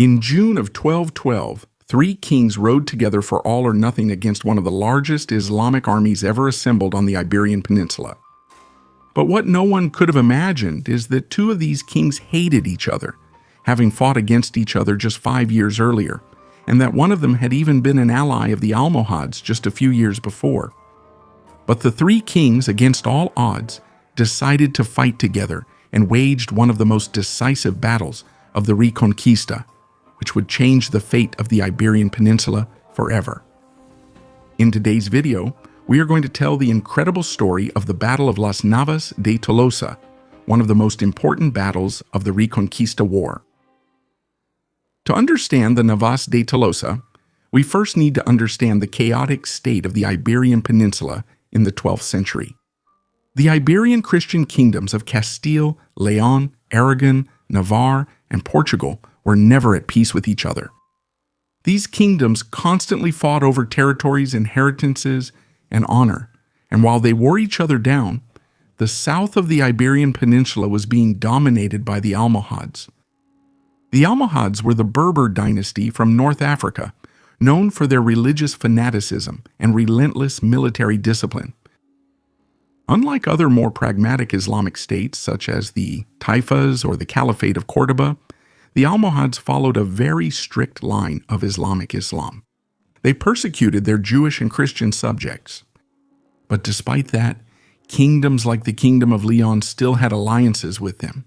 In June of 1212, three kings rode together for all or nothing against one of the largest Islamic armies ever assembled on the Iberian Peninsula. But what no one could have imagined is that two of these kings hated each other, having fought against each other just 5 years earlier, and that one of them had even been an ally of the Almohads just a few years before. But the three kings, against all odds, decided to fight together and waged one of the most decisive battles of the Reconquista, which would change the fate of the Iberian Peninsula forever. In today's video, we are going to tell the incredible story of the Battle of Las Navas de Tolosa, one of the most important battles of the Reconquista War. To understand the Navas de Tolosa, we first need to understand the chaotic state of the Iberian Peninsula in the 12th century. The Iberian Christian kingdoms of Castile, Leon, Aragon, Navarre, and Portugal were never at peace with each other. These kingdoms constantly fought over territories, inheritances, and honor, and while they wore each other down, the south of the Iberian Peninsula was being dominated by the Almohads. The Almohads were the Berber dynasty from North Africa, known for their religious fanaticism and relentless military discipline. Unlike other more pragmatic Islamic states such as the Taifas or the Caliphate of Cordoba, the Almohads followed a very strict line of Islamic Islam. They persecuted their Jewish and Christian subjects. But despite that, kingdoms like the Kingdom of Leon still had alliances with them.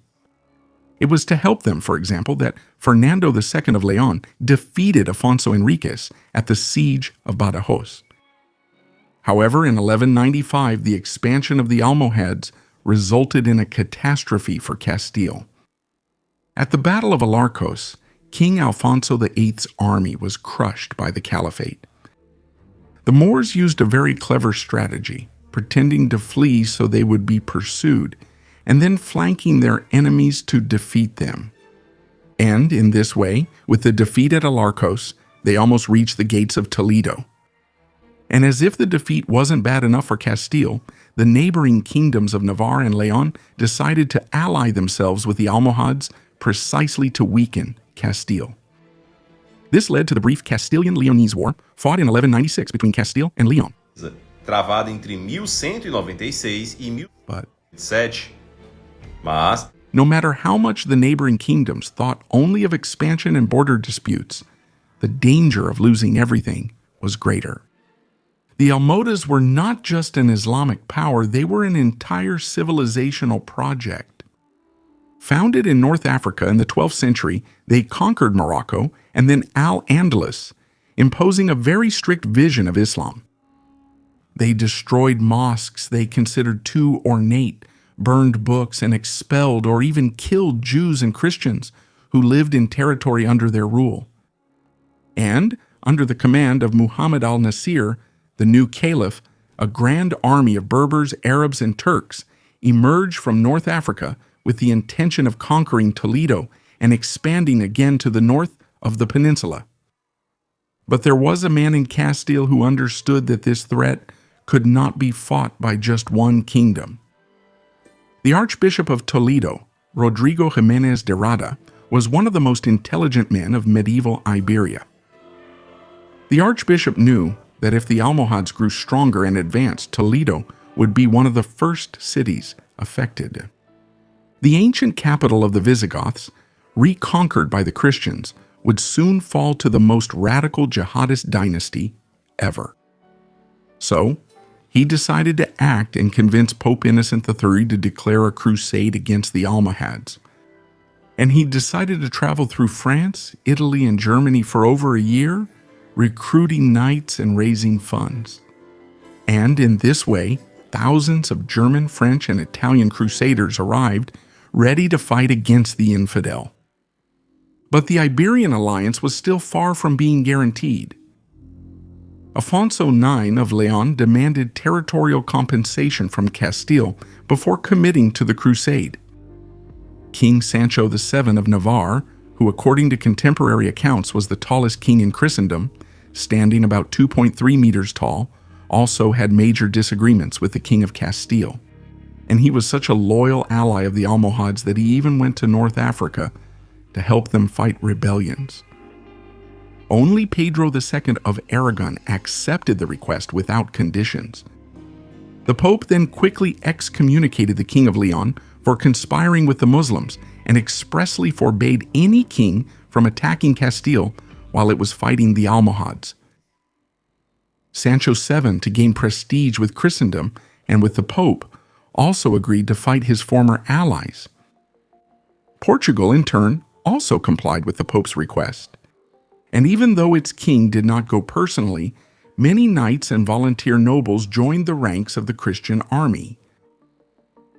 It was to help them, for example, that Fernando II of Leon defeated Afonso Enriquez at the Siege of Badajoz. However, in 1195, the expansion of the Almohads resulted in a catastrophe for Castile. At the Battle of Alarcos, King Alfonso VIII's army was crushed by the Caliphate. The Moors used a very clever strategy, pretending to flee so they would be pursued, and then flanking their enemies to defeat them. And in this way, with the defeat at Alarcos, they almost reached the gates of Toledo. And as if the defeat wasn't bad enough for Castile, the neighboring kingdoms of Navarre and Leon decided to ally themselves with the Almohads precisely to weaken Castile. This led to the brief Castilian-Leonese War, fought in 1196 between Castile and Leon. Travada entre 1196 e 1007. Mas, no matter how much the neighboring kingdoms thought only of expansion and border disputes, the danger of losing everything was greater. The Almohads were not just an Islamic power, they were an entire civilizational project. Founded in North Africa in the 12th century, they conquered Morocco and then Al-Andalus, imposing a very strict vision of Islam. They destroyed mosques they considered too ornate, burned books, and expelled or even killed Jews and Christians who lived in territory under their rule. And, under the command of Muhammad al-Nasir, the new caliph, a grand army of Berbers, Arabs, and Turks emerged from North Africa with the intention of conquering Toledo and expanding again to the north of the peninsula. But there was a man in Castile who understood that this threat could not be fought by just one kingdom. The Archbishop of Toledo, Rodrigo Jimenez de Rada, was one of the most intelligent men of medieval Iberia. The Archbishop knew that if the Almohads grew stronger and advanced, Toledo would be one of the first cities affected. The ancient capital of the Visigoths, reconquered by the Christians, would soon fall to the most radical jihadist dynasty ever. So, he decided to act and convince Pope Innocent III to declare a crusade against the Almohads. And he decided to travel through France, Italy, and Germany for over a year, recruiting knights and raising funds. And in this way, thousands of German, French, and Italian crusaders arrived, ready to fight against the infidel. But the Iberian alliance was still far from being guaranteed. Afonso IX of Leon demanded territorial compensation from Castile before committing to the crusade. King Sancho VII of Navarre, who according to contemporary accounts was the tallest king in Christendom, standing about 2.3 meters tall, also had major disagreements with the King of Castile. And he was such a loyal ally of the Almohads that he even went to North Africa to help them fight rebellions. Only Pedro II of Aragon accepted the request without conditions. The Pope then quickly excommunicated the King of Leon for conspiring with the Muslims and expressly forbade any king from attacking Castile while it was fighting the Almohads. Sancho VII, to gain prestige with Christendom and with the Pope, also agreed to fight his former allies. Portugal, in turn, also complied with the Pope's request. And even though its king did not go personally, many knights and volunteer nobles joined the ranks of the Christian army.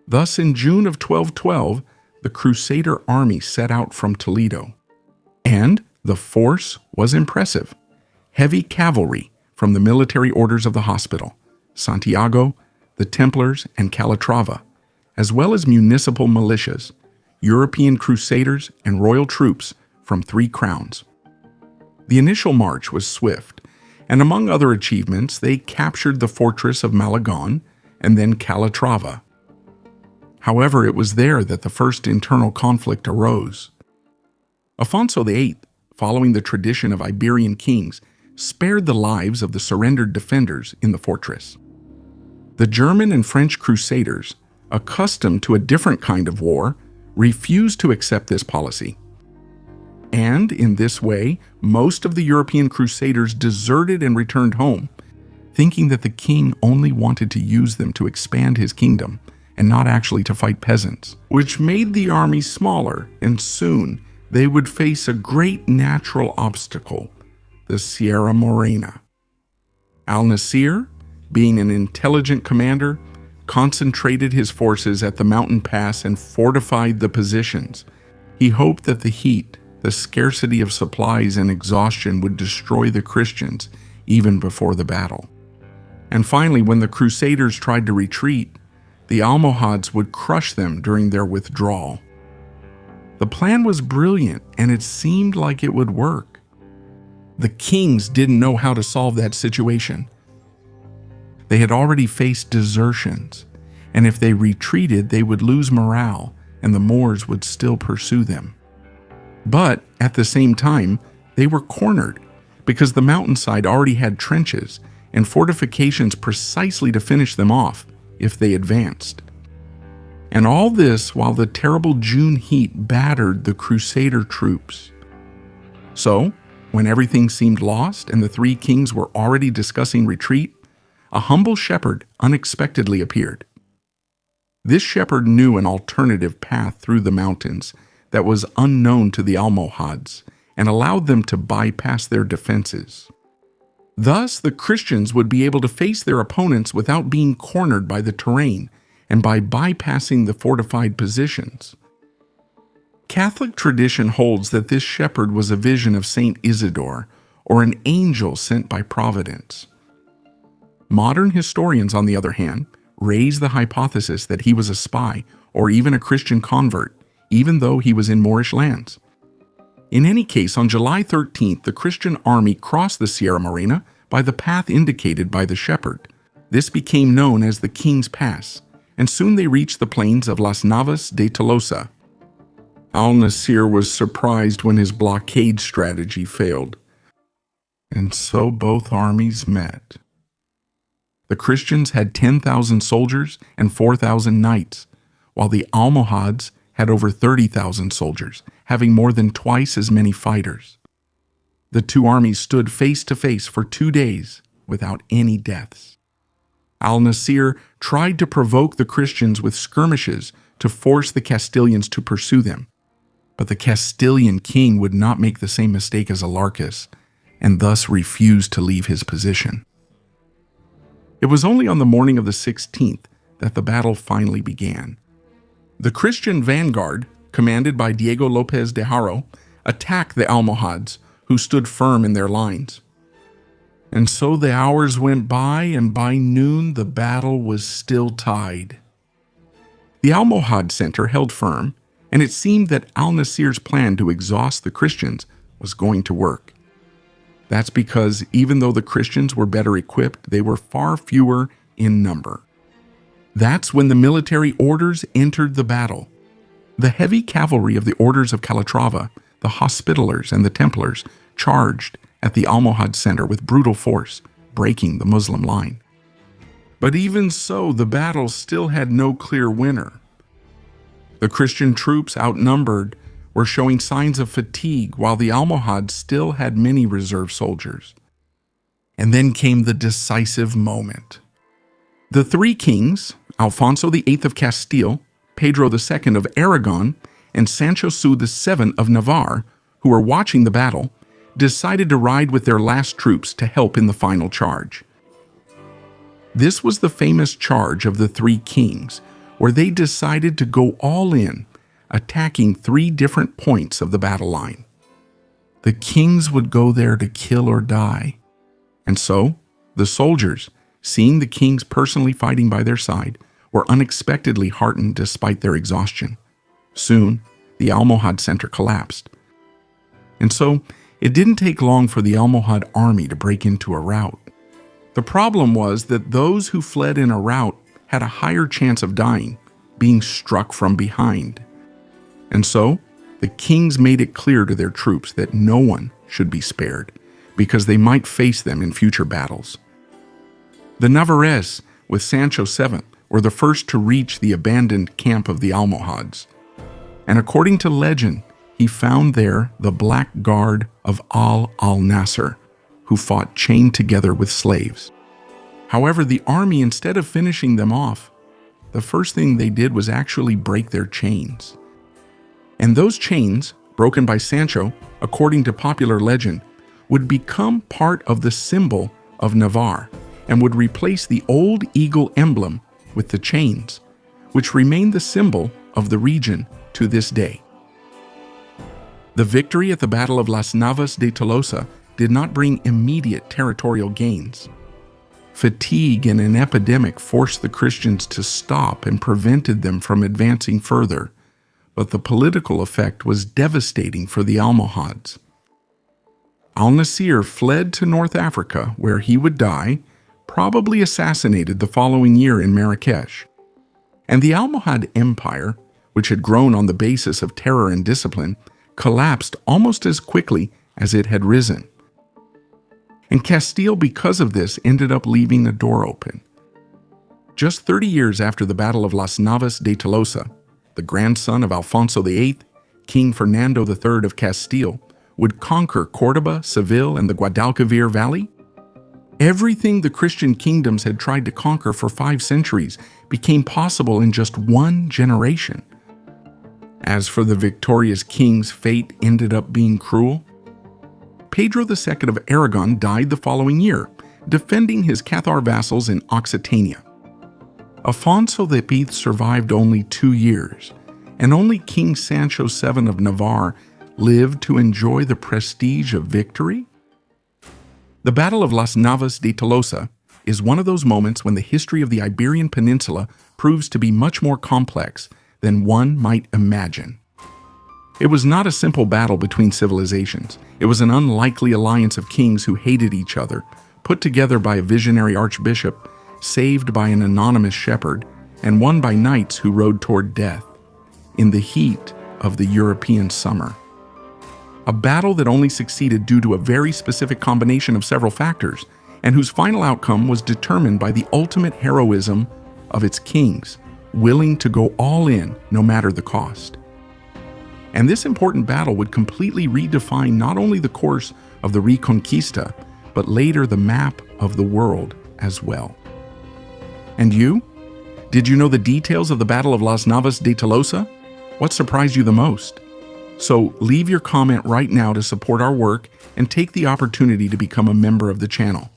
Thus, in June of 1212, the Crusader army set out from Toledo. And the force was impressive. Heavy cavalry from the military orders of the hospital, Santiago, the Templars, and Calatrava, as well as municipal militias, European crusaders, and royal troops from 3 crowns. The initial march was swift, and among other achievements, they captured the fortress of Malagon and then Calatrava. However, it was there that the first internal conflict arose. Afonso VIII, following the tradition of Iberian kings, spared the lives of the surrendered defenders in the fortress. The German and French crusaders, accustomed to a different kind of war, refused to accept this policy. And in this way, most of the European crusaders deserted and returned home, thinking that the king only wanted to use them to expand his kingdom and not actually to fight peasants, which made the army smaller, and soon they would face a great natural obstacle, the Sierra Morena. Al-Nasir, being an intelligent commander, concentrated his forces at the mountain pass and fortified the positions. He hoped that the heat, the scarcity of supplies, and exhaustion would destroy the Christians even before the battle. And finally, when the Crusaders tried to retreat, the Almohads would crush them during their withdrawal. The plan was brilliant, and it seemed like it would work. The kings didn't know how to solve that situation. They had already faced desertions, and if they retreated, they would lose morale, and the Moors would still pursue them. But at the same time, they were cornered because the mountainside already had trenches and fortifications precisely to finish them off if they advanced. And all this while the terrible June heat battered the Crusader troops. So, when everything seemed lost and the 3 kings were already discussing retreat, a humble shepherd unexpectedly appeared. This shepherd knew an alternative path through the mountains that was unknown to the Almohads and allowed them to bypass their defenses. Thus, the Christians would be able to face their opponents without being cornered by the terrain and by bypassing the fortified positions. Catholic tradition holds that this shepherd was a vision of Saint Isidore, or an angel sent by Providence. Modern historians, on the other hand, raise the hypothesis that he was a spy or even a Christian convert, even though he was in Moorish lands. In any case, on July 13th, the Christian army crossed the Sierra Morena by the path indicated by the shepherd. This became known as the King's Pass, and soon they reached the plains of Las Navas de Tolosa. Al-Nasir was surprised when his blockade strategy failed, and so both armies met. The Christians had 10,000 soldiers and 4,000 knights, while the Almohads had over 30,000 soldiers, having more than twice as many fighters. The 2 armies stood face to face for 2 days without any deaths. Al-Nasir tried to provoke the Christians with skirmishes to force the Castilians to pursue them, but the Castilian king would not make the same mistake as Alarcus, and thus refused to leave his position. It was only on the morning of the 16th that the battle finally began. The Christian vanguard, commanded by Diego López de Haro, attacked the Almohads, who stood firm in their lines. And so the hours went by, and by noon the battle was still tied. The Almohad center held firm, and it seemed that Al-Nasir's plan to exhaust the Christians was going to work. That's because even though the Christians were better equipped, they were far fewer in number. That's when the military orders entered the battle. The heavy cavalry of the orders of Calatrava, the Hospitallers, and the Templars charged at the Almohad center with brutal force, breaking the Muslim line. But even so, the battle still had no clear winner. The Christian troops, outnumbered, were showing signs of fatigue, while the Almohads still had many reserve soldiers. And then came the decisive moment. The three kings, Alfonso VIII of Castile, Pedro II of Aragon, and Sancho VII of Navarre, who were watching the battle, decided to ride with their last troops to help in the final charge. This was the famous charge of the three kings, where they decided to go all in, attacking three different points of the battle line. The kings would go there to kill or die. And so, the soldiers, seeing the kings personally fighting by their side, were unexpectedly heartened despite their exhaustion. Soon, the Almohad center collapsed. And so, it didn't take long for the Almohad army to break into a rout. The problem was that those who fled in a rout had a higher chance of dying, being struck from behind. And so, the kings made it clear to their troops that no one should be spared, because they might face them in future battles. The Navarrese, with Sancho VII, were the first to reach the abandoned camp of the Almohads. And according to legend, he found there the Black Guard of al-Nasser, who fought chained together with slaves. However, the army, instead of finishing them off, the first thing they did was actually break their chains. And those chains, broken by Sancho, according to popular legend, would become part of the symbol of Navarre and would replace the old eagle emblem with the chains, which remain the symbol of the region to this day. The victory at the Battle of Las Navas de Tolosa did not bring immediate territorial gains. Fatigue and an epidemic forced the Christians to stop and prevented them from advancing further, but the political effect was devastating for the Almohads. Al-Nasir fled to North Africa, where he would die, probably assassinated the following year in Marrakesh. And the Almohad Empire, which had grown on the basis of terror and discipline, collapsed almost as quickly as it had risen. And Castile, because of this, ended up leaving the door open. Just 30 years after the Battle of Las Navas de Tolosa, the grandson of Alfonso VIII, King Fernando III of Castile, would conquer Córdoba, Seville, and the Guadalquivir Valley. Everything the Christian kingdoms had tried to conquer for 5 centuries became possible in just one generation. As for the victorious king's fate ended up being cruel. Pedro II of Aragon died the following year, defending his Cathar vassals in Occitania. Alfonso VIII survived only 2 years, and only King Sancho VII of Navarre lived to enjoy the prestige of victory. The Battle of Las Navas de Tolosa is one of those moments when the history of the Iberian Peninsula proves to be much more complex than one might imagine. It was not a simple battle between civilizations. It was an unlikely alliance of kings who hated each other, put together by a visionary archbishop, saved by an anonymous shepherd, and won by knights who rode toward death in the heat of the European summer. A battle that only succeeded due to a very specific combination of several factors, and whose final outcome was determined by the ultimate heroism of its kings, willing to go all in no matter the cost. And this important battle would completely redefine not only the course of the Reconquista, but later the map of the world as well. And you? Did you know the details of the Battle of Las Navas de Tolosa? What surprised you the most? So leave your comment right now to support our work and take the opportunity to become a member of the channel.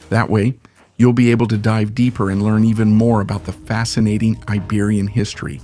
That way, you'll be able to dive deeper and learn even more about the fascinating Iberian history.